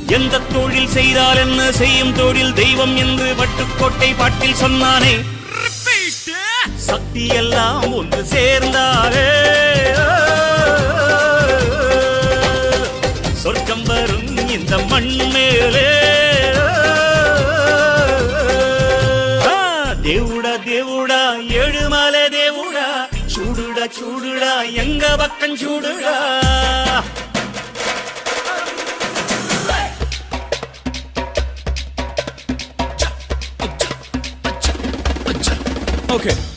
எந்த தொழில் செய்தால் என்ன செய்யும் தொழில் தெய்வம் என்று வட்டுக்கோட்டை பாட்டில் சொன்னானே. சக்தி எல்லாம் ஒன்று சேர்ந்தாலே சொர்க்கம் வரும் இந்த மண் மேலே. దేవుడా దేవుడా ఏడుమల దేవుడా చూడుడా చూడుడా ఎంగ పక్కం చూడుడా. Okay.